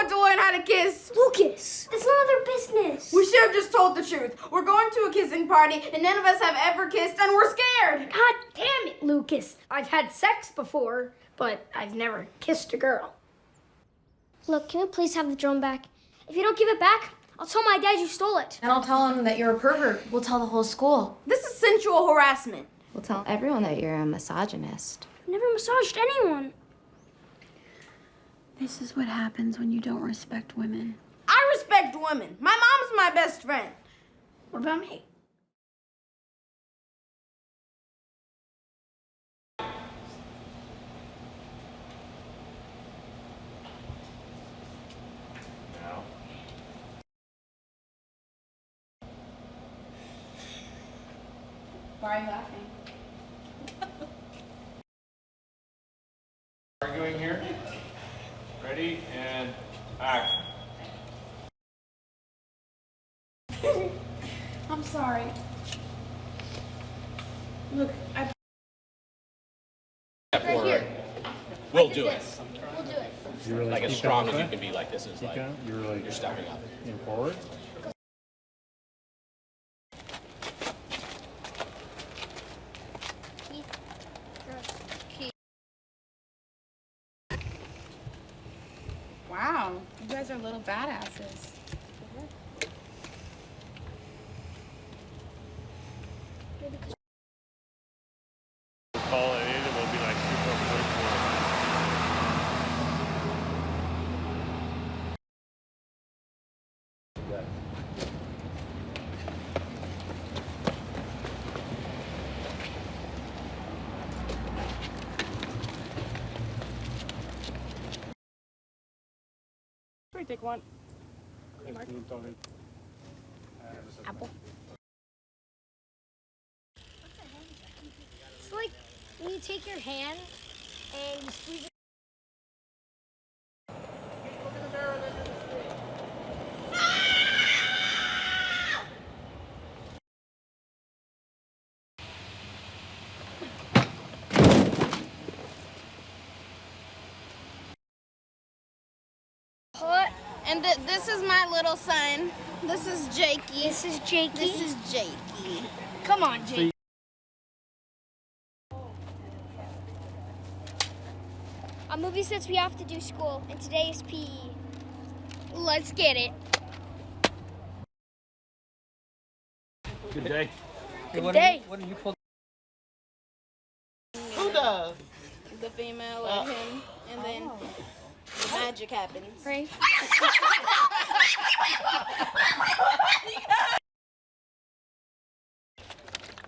To learn how to kiss. Lucas, it's none of their business. We should have just told the truth. We're going to a kissing party and none of us have ever kissed and we're scared. God damn it, Lucas. I've had sex before, but I've never kissed a girl. Look, can we please have the drone back? If you don't give it back, I'll tell my dad you stole it. And I'll tell him that you're a pervert. We'll tell the whole school. This is sensual harassment. We'll tell everyone that you're a misogynist. I've never massaged anyone. This is what happens when you don't respect women. I respect women. My mom's my best friend. What about me? Now. Why are you laughing? Arguing here. Ready and act. I'm sorry. Look, I... Right here. We'll do it. We'll do it. You really Like as keep strong going as you with can be. Like this is it? like You're really you're stepping up. in forward. Wow, you guys are little badasses. Call it in and we'll be like super virtual. Take one. Apple. It's like when you take your hand and you squeeze it. And this is my little son. This is Jakey. This is Jakey. This is Jakey. Come on, Jakey. On movie sets, we have to do school, and today is PE. Let's get it. Good day. Good day. What do you pull? Who does? The female or him, and then the magic happens. Right.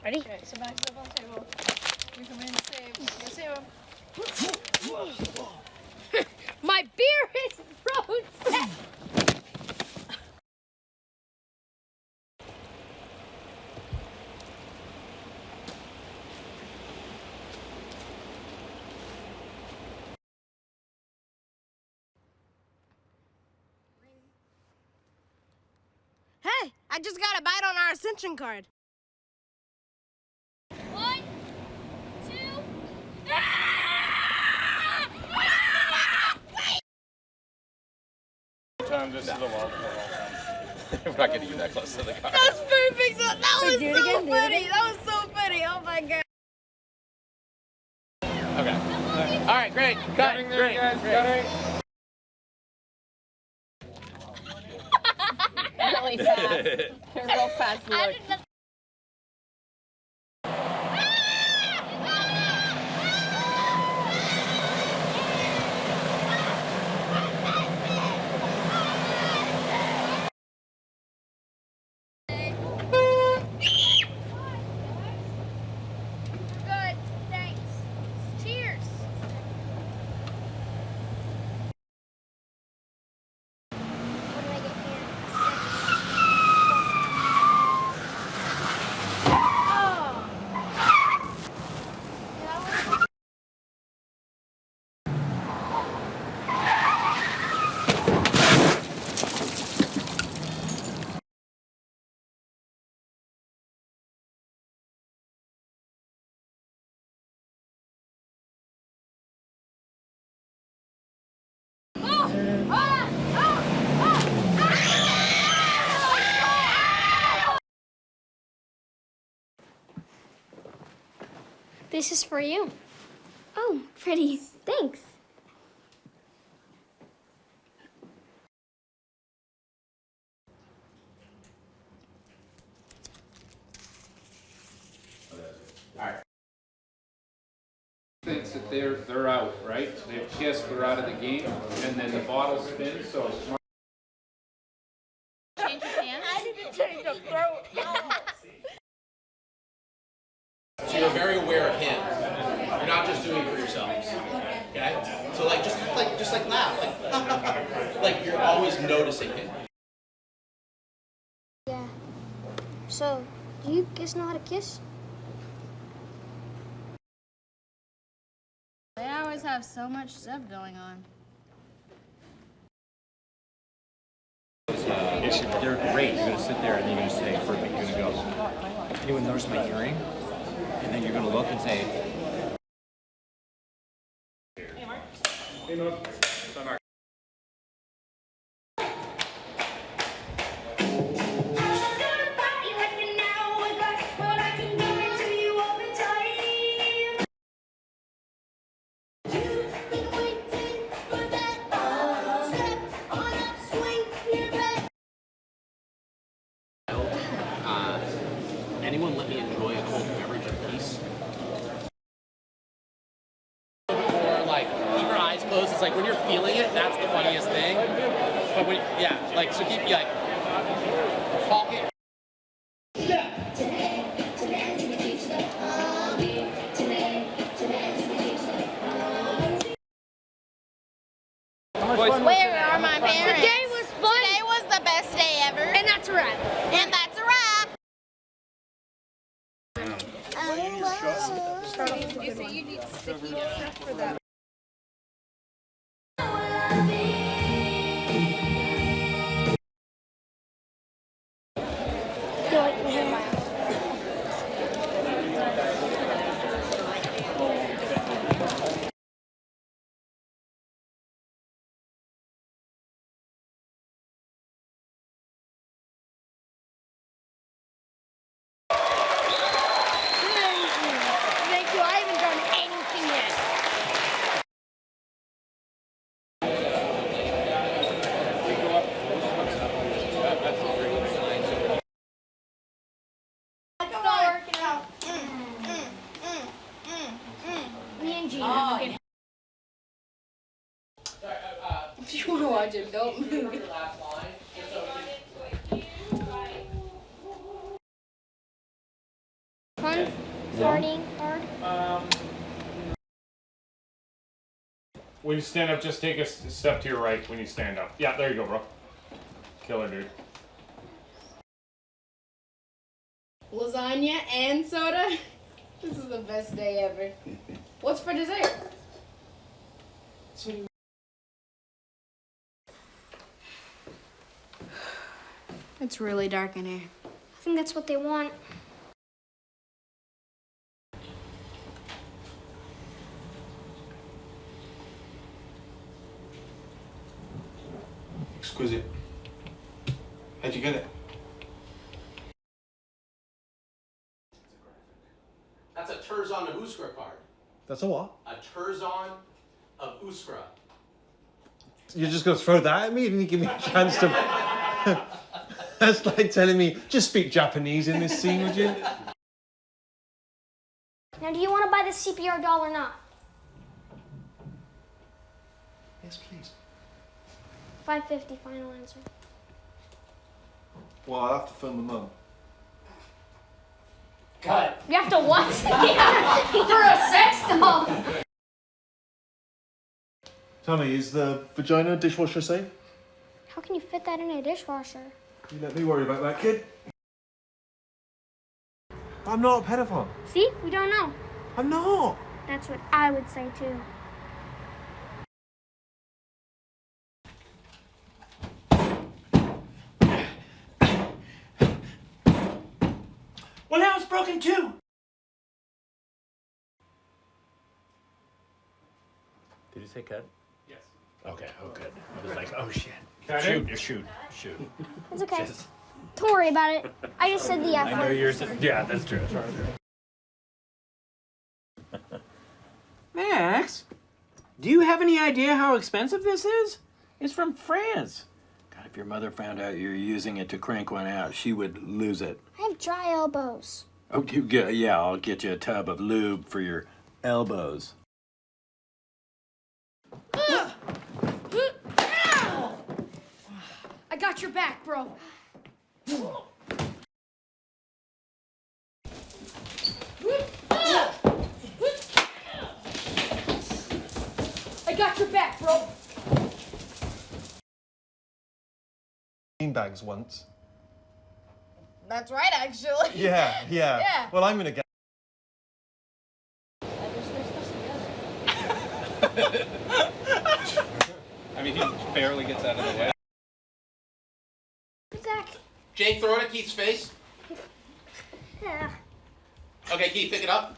Ready? Okay, so back up on the table. You come in and save him. My beer is frozen. Hey, I just got a bite on our ascension card. 1, 2. Time this is a long We're not getting you that close to the car. That's perfect. That was do it so again, do it funny. again. That was so funny. Oh my god. Okay. All right, great. Cut. Cutting there, Great. guys. Great. Cutting. Really fast. Real fast look. Good. Thanks. Cheers. What did I get here? This is for you. Oh, pretty. Thanks. Thinks that they're out, right? They've kissed, they're out of the game, and then the bottle spins, so Change your pants? I didn't change the throat. So you're very aware of him. You're not just doing it for yourselves. Okay? So like just like laugh. Like you're always noticing him. Yeah. So, do you guys know how to kiss? They always have so much stuff going on. They're great. You're gonna sit there and then you're gonna say, perfect, you're gonna go. Anyone notice my earring? And then you're gonna look and say, hey, Mark. Hi, Mark. Anyone let me enjoy a cold beverage in peace? Or like keep your eyes closed. It's like when you're feeling it, that's the funniest thing. But when so keep like talking. Where are my parents? Today was fun. Today was the best day ever. And that's a wrap. And that's a wrap. You say you need sticky stuff for that. Thank you. I haven't done anything yet. Me and Gina. If you want to watch it, don't move. Fun, starting hard. When you stand up, just take a step to your right when you stand up. Yeah, there you go, bro. Killer, dude. Lasagna and soda? This is the best day ever. What's for dessert? It's really dark in here. I think that's what they want. Exquisite. How'd you get it? That's a Turzon of Uskra card. That's a what? A Turzon of Uskra. You're just gonna throw that at me? You didn't give me a chance to. That's like telling me, just speak Japanese in this scene, would you? Now, do you want to buy the CPR doll or not? Yes, please. $5.50 final answer. Well, I'll have to phone my mum. Cut. You have to what? For a sex doll. Tell me, is the vagina dishwasher safe? How can you fit that in a dishwasher? You let me worry about that, kid. I'm not a pedophile. See? We don't know. I'm not. That's what I would say too. Well, now it's broken too. did you say cut? Yes. Okay, oh good. I was like, oh shit. Cut Shoot, it? shoot. It's okay. Just- Don't worry about it. I just said the F I know word. yours. Yeah, that's true. Max, do you have any idea how expensive this is? It's from France. God, if your mother found out you're using it to crank one out, she would lose it. I have dry elbows. Oh, yeah, I'll get you a tub of lube for your elbows. I got your back, bro. I got your back, bro. Beanbags once. That's right, actually. Yeah. Yeah. Well, I'm gonna get. I mean, he barely gets out of the way. Zach. Jake, throw it at Keith's face. Yeah. Okay, Keith, pick it up.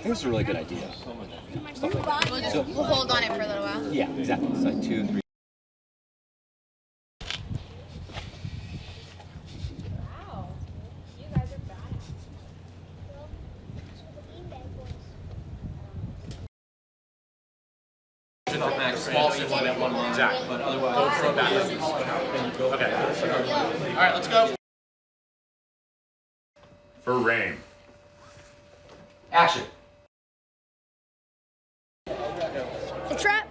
It was a really good idea. Stuff like that. We'll hold on it for a little while. Yeah, exactly. It's like 2, 3. Small simple at one line. Exactly. But otherwise, don't throw it back. Okay. All right, let's go. For rain. Action. The trap.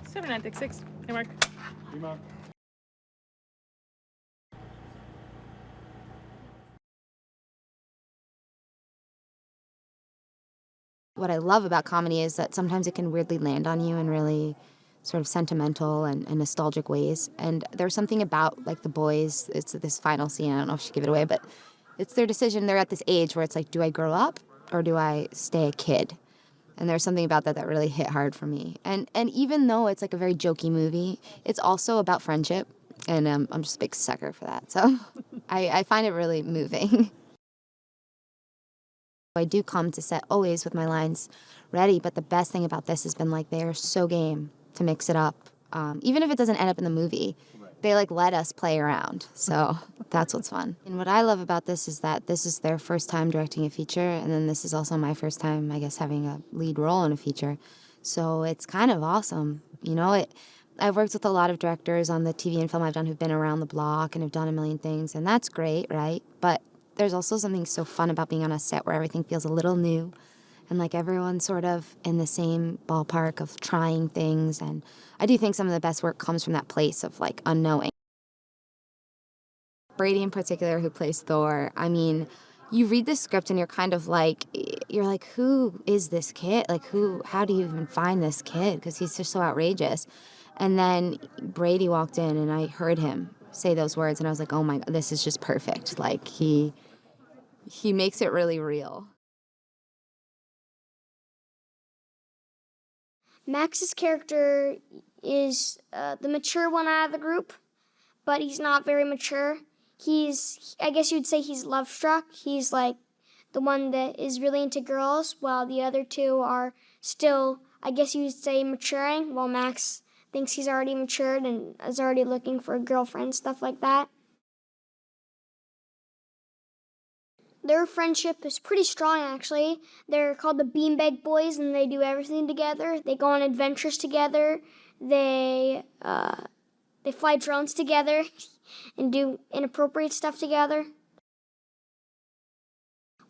7966. Hey, Mark. What I love about comedy is that sometimes it can weirdly land on you in really sort of sentimental and nostalgic ways. And there's something about, like, the boys, it's this final scene, I don't know if I should give it away, but it's their decision. They're at this age where it's like, do I grow up or do I stay a kid? And there's something about that that really hit hard for me. And even though it's like a very jokey movie, it's also about friendship. And I'm just a big sucker for that. So I find it really moving. I do come to set always with my lines ready, but the best thing about this has been, like, they're so game to mix it up. Even if it doesn't end up in the movie, they, like, let us play around. So that's what's fun. And what I love about this is that this is their first time directing a feature, and then this is also my first time, I guess, having a lead role in a feature. So it's kind of awesome. You know, I've worked with a lot of directors on the TV and film I've done who've been around the block and have done a million things, and that's great, right? But there's also something so fun about being on a set where everything feels a little new and like everyone's sort of in the same ballpark of trying things. And I do think some of the best work comes from that place of, like, unknowing. Brady in particular, who plays Thor, I mean, you read the script and you're kind of like, who is this kid? Like, how do you even find this kid? Because he's just so outrageous. And then Brady walked in and I heard him say those words and I was like, oh my God, this is just perfect. Like, he makes it really real. Max's character is the mature one out of the group, but he's not very mature. I guess you'd say he's love-struck. He's like the one that is really into girls, while the other two are still, I guess you'd say, maturing, while Max thinks he's already matured and is already looking for a girlfriend, stuff like that. Their friendship is pretty strong, actually. They're called the Beanbag Boys, and they do everything together. They go on adventures together. They fly drones together and do inappropriate stuff together.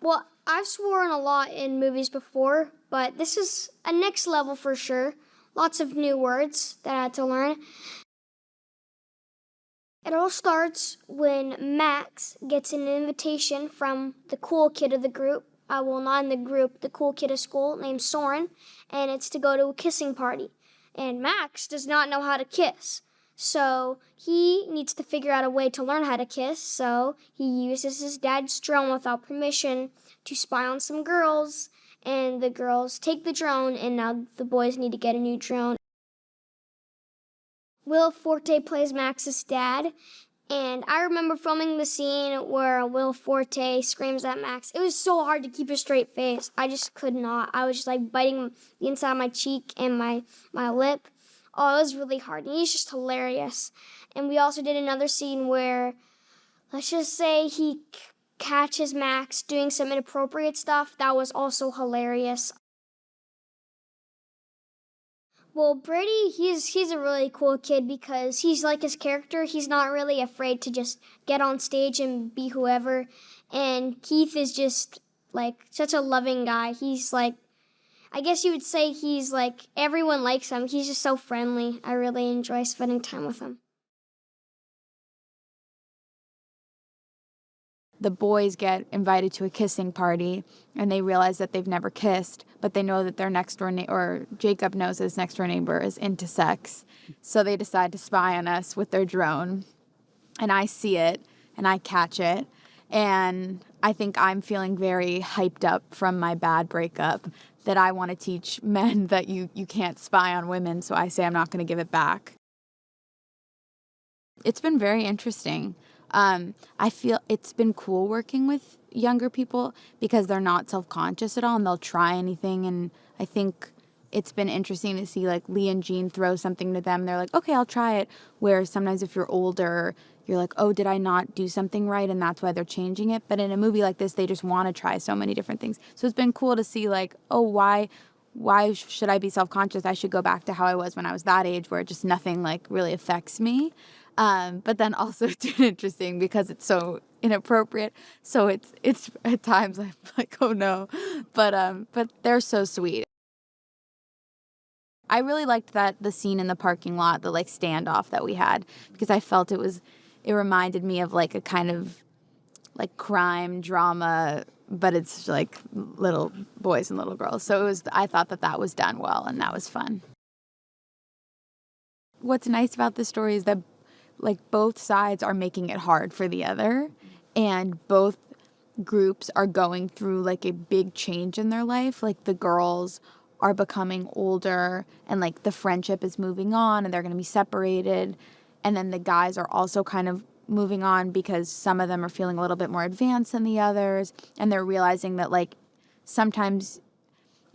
Well, I've sworn a lot in movies before, but this is a next level for sure. Lots of new words that I had to learn. It all starts when Max gets an invitation from the cool kid of the group. Well, not in the group, the cool kid of school named Soren, and it's to go to a kissing party. And Max does not know how to kiss. So he needs to figure out a way to learn how to kiss, so he uses his dad's drone without permission to spy on some girls, and the girls take the drone, and now the boys need to get a new drone. Will Forte plays Max's dad, and I remember filming the scene where Will Forte screams at Max. It was so hard to keep a straight face. I just could not. I was just like biting the inside of my cheek and my lip. Oh, it was really hard, and he's just hilarious. And we also did another scene where let's just say he catches Max doing some inappropriate stuff. That was also hilarious. Well, Brady, he's a really cool kid because he's like his character. He's not really afraid to just get on stage and be whoever. And Keith is just like such a loving guy. He's like, I guess you would say he's like, everyone likes him. He's just so friendly. I really enjoy spending time with him. The boys get invited to a kissing party, and they realize that they've never kissed, but they know that their next door or Jacob knows his next door neighbor is into sex. So they decide to spy on us with their drone, and I see it, and I catch it, and I think I'm feeling very hyped up from my bad breakup that I want to teach men that you can't spy on women, so I say I'm not going to give it back. It's been very interesting. I feel it's been cool working with younger people because they're not self-conscious at all and they'll try anything. And I think it's been interesting to see like Lee and Jean throw something to them. They're like, okay, I'll try it. Where sometimes if you're older, you're like, oh, did I not do something right? And that's why they're changing it. But in a movie like this, they just want to try so many different things. So it's been cool to see like, oh, why should I be self-conscious? I should go back to how I was when I was that age where just nothing like really affects me. But then also it's interesting because it's so inappropriate. So it's at times I'm like, oh no, but they're so sweet. I really liked the scene in the parking lot, the like standoff that we had, because I felt it reminded me of like a kind of like crime drama, but it's like little boys and little girls. So I thought that was done well and that was fun. What's nice about this story is that like both sides are making it hard for the other, and both groups are going through like a big change in their life. Like the girls are becoming older and like the friendship is moving on and they're going to be separated. And then the guys are also kind of moving on because some of them are feeling a little bit more advanced than the others. And they're realizing that like sometimes,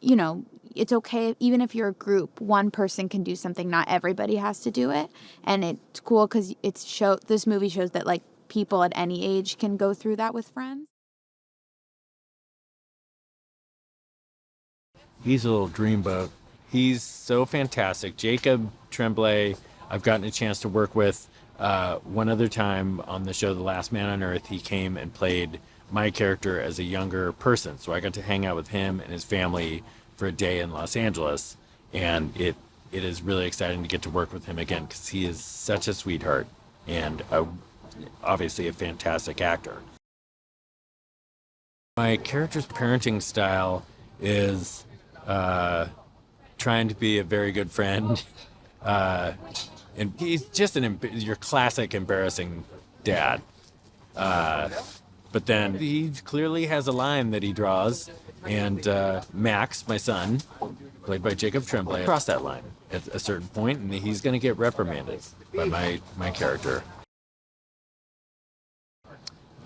you know, it's okay, even if you're a group, one person can do something, not everybody has to do it. And it's cool because this movie shows that like people at any age can go through that with friends. He's a little dreamboat. He's so fantastic. Jacob Tremblay, I've gotten a chance to work with one other time on the show The Last Man on Earth. He came and played my character as a younger person. So I got to hang out with him and his family for a day in Los Angeles, and it is really exciting to get to work with him again because he is such a sweetheart and obviously a fantastic actor. My character's parenting style is trying to be a very good friend, and he's just your classic embarrassing dad. But then he clearly has a line that he draws, and Max, my son, played by Jacob Tremblay, crossed that line at a certain point, and he's going to get reprimanded by my character.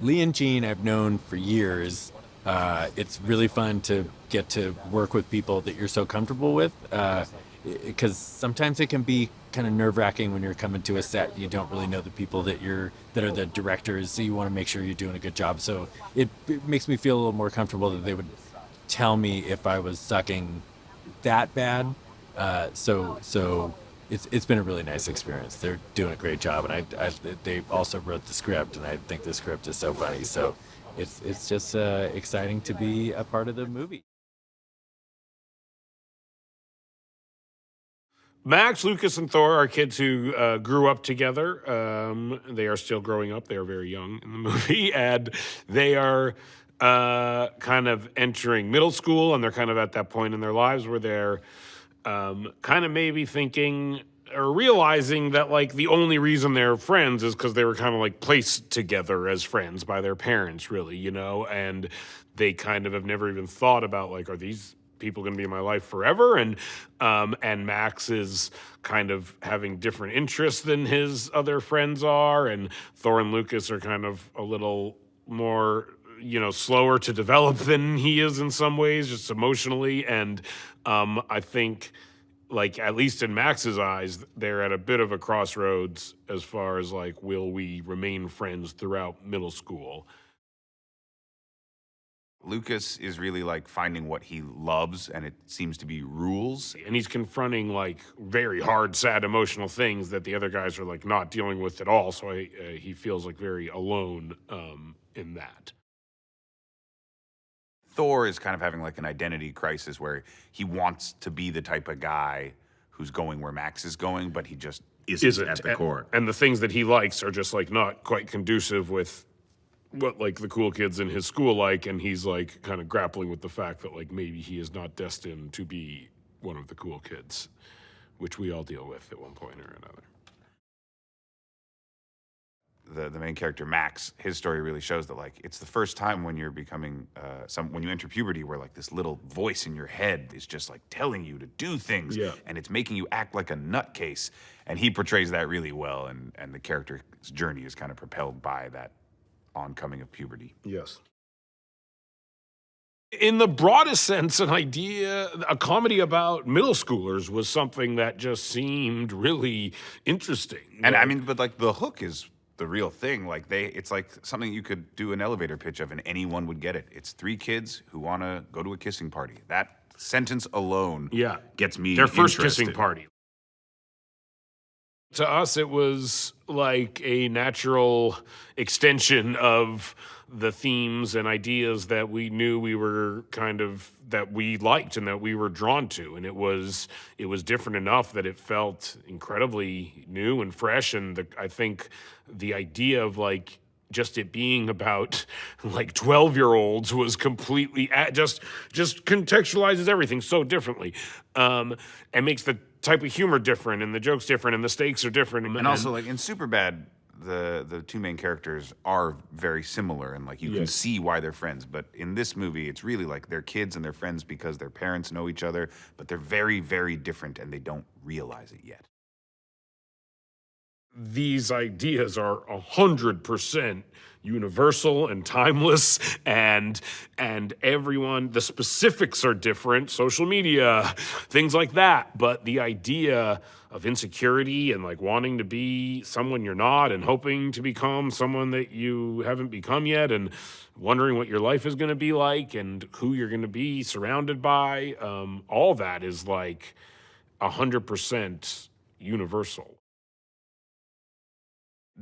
Lee and Jean I've known for years. It's really fun to get to work with people that you're so comfortable with, because sometimes it can be kind of nerve-wracking when you're coming to a set. You don't really know the people that are the directors, so you want to make sure you're doing a good job. So it makes me feel a little more comfortable that they would tell me if I was sucking that bad. So it's been a really nice experience. They're doing a great job, and they also wrote the script, and I think the script is so funny. So it's just exciting to be a part of the movie. Max, Lucas, and Thor are kids who grew up together. They are still growing up. They are very young in the movie, and they are kind of entering middle school, and they're kind of at that point in their lives where they're kind of maybe thinking or realizing that like the only reason they're friends is because they were kind of like placed together as friends by their parents, really, you know, and they kind of have never even thought about like, are these people going to be in my life forever? And Max is kind of having different interests than his other friends are, and Thor and Lucas are kind of a little more, you know, slower to develop than he is in some ways, just emotionally. And I think like, at least in Max's eyes, they're at a bit of a crossroads as far as, like, will we remain friends throughout middle school? Lucas is really like finding what he loves, and it seems to be rules. And he's confronting like very hard, sad, emotional things that the other guys are like not dealing with at all. So he feels like very alone in that. Thor is kind of having like an identity crisis where he wants to be the type of guy who's going where Max is going, but he just isn't at the core. And the things that he likes are just like not quite conducive with what like the cool kids in his school like, and he's like kind of grappling with the fact that like maybe he is not destined to be one of the cool kids, which we all deal with at one point or another. The main character Max, his story really shows that like it's the first time when you're becoming when you enter puberty where like this little voice in your head is just like telling you to do things, and it's making you act like a nutcase, and he portrays that really well, and the character's journey is kind of propelled by that oncoming of puberty. Yes. In the broadest sense, a comedy about middle schoolers was something that just seemed really interesting. And I mean, but like the hook is the real thing. Like it's like something you could do an elevator pitch of and anyone would get it. It's three kids who want to go to a kissing party. That sentence alone gets me their first interested. kissing party. To us, it was like a natural extension of the themes and ideas that we knew we were that we liked and that we were drawn to. And it was different enough that it felt incredibly new and fresh. And I think the idea of like just it being about like 12-year-olds was completely just contextualizes everything so differently, and makes the type of humor different and the jokes different and the stakes are different. And also like in Superbad, the two main characters are very similar and like you can see why they're friends. But in this movie, it's really like they're kids and they're friends because their parents know each other, but they're very, very different and they don't realize it yet. These ideas are 100% universal and timeless, and everyone, the specifics are different, social media, things like that, but the idea of insecurity and like wanting to be someone you're not and hoping to become someone that you haven't become yet and wondering what your life is going to be like and who you're going to be surrounded by, all that is like 100% universal.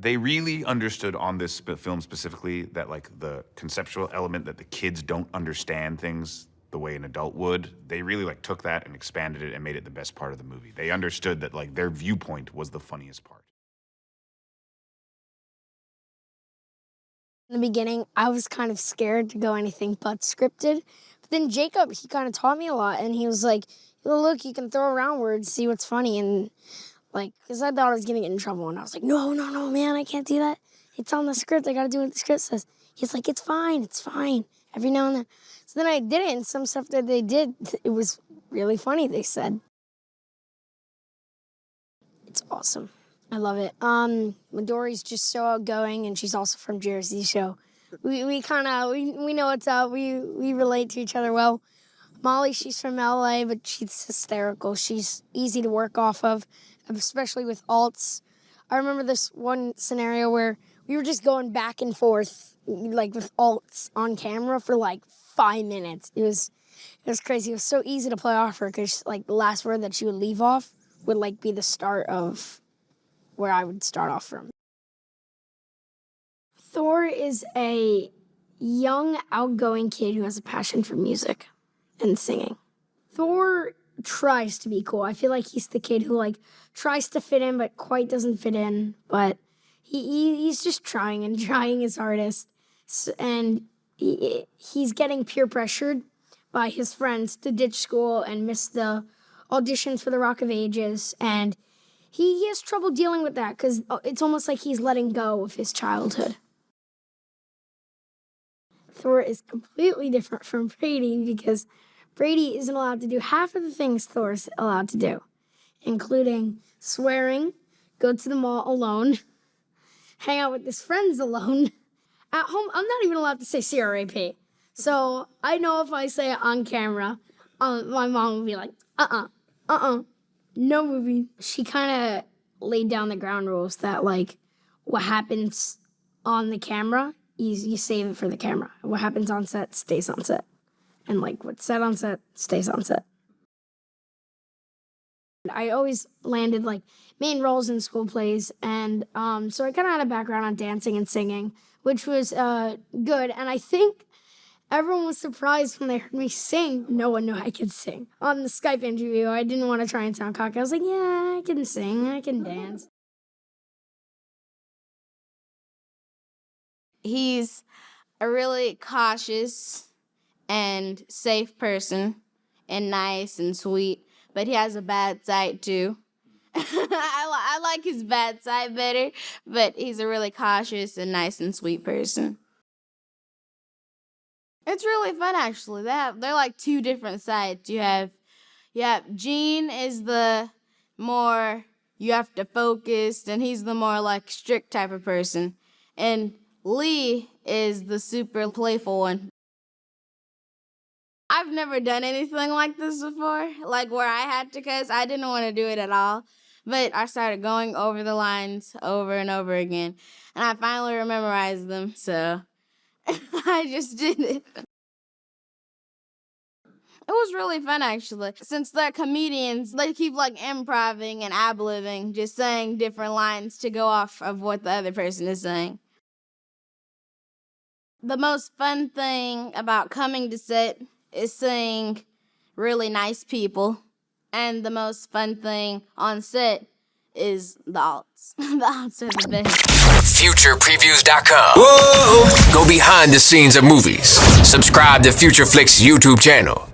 They really understood on this film specifically that like the conceptual element that the kids don't understand things the way an adult would. They really like took that and expanded it and made it the best part of the movie. They understood that like their viewpoint was the funniest part. In the beginning, I was kind of scared to go anything but scripted. But then Jacob, he kind of taught me a lot, and he was like, oh, look, you can throw around words, see what's funny, and like, because I thought I was going to get in trouble, and I was like, no, man, I can't do that. It's on the script. I got to do what the script says. He's like, it's fine, every now and then. So then I did it, and some stuff that they did, it was really funny, they said. It's awesome. I love it. Midori's just so outgoing, and she's also from Jersey, so we know what's up. We relate to each other well. Molly, she's from LA, but she's hysterical. She's easy to work off of, especially with alts. I remember this one scenario where we were just going back and forth, like with alts on camera for like 5 minutes. It was crazy. It was so easy to play off her because like the last word that she would leave off would like be the start of where I would start off from. Thor is a young, outgoing kid who has a passion for music and singing. Thor tries to be cool. I feel like he's the kid who like tries to fit in but quite doesn't fit in. But he's just trying his hardest. And he's getting peer pressured by his friends to ditch school and miss the auditions for the Rock of Ages. And he has trouble dealing with that because it's almost like he's letting go of his childhood. Thor is completely different from Brady because Brady isn't allowed to do half of the things Thor's allowed to do, including swearing, go to the mall alone, hang out with his friends alone. At home, I'm not even allowed to say CRAP. So I know if I say it on camera, my mom will be like, No movie. She kind of laid down the ground rules that, like, what happens on the camera, you save it for the camera. What happens on set stays on set. And, like, what's said on set stays on set. I always landed, like, main roles in school plays, and so I kind of had a background on dancing and singing, which was good. And I think everyone was surprised when they heard me sing. No one knew I could sing. On the Skype interview, I didn't want to try and sound cocky. I was like, yeah, I can sing, I can dance. He's a really cautious and safe person and nice and sweet, but he has a bad side too. I like his bad side better, but he's a really cautious and nice and sweet person. It's really fun, actually. They're like two different sides. You have Gene is the more you have to focus, and he's the more like strict type of person. And Lee is the super playful one. I've never done anything like this before, like where I had to cuss. I didn't want to do it at all. But I started going over the lines over and over again. And I finally memorized them, so I just did it. It was really fun, actually. Since they're comedians, they keep like improvising and ad-libbing, just saying different lines to go off of what the other person is saying. The most fun thing about coming to set is seeing really nice people. And the most fun thing on set is the alts. The alts are the best. FuturePreviews.com. Whoa! Go behind the scenes of movies. Subscribe to Future Flicks YouTube channel.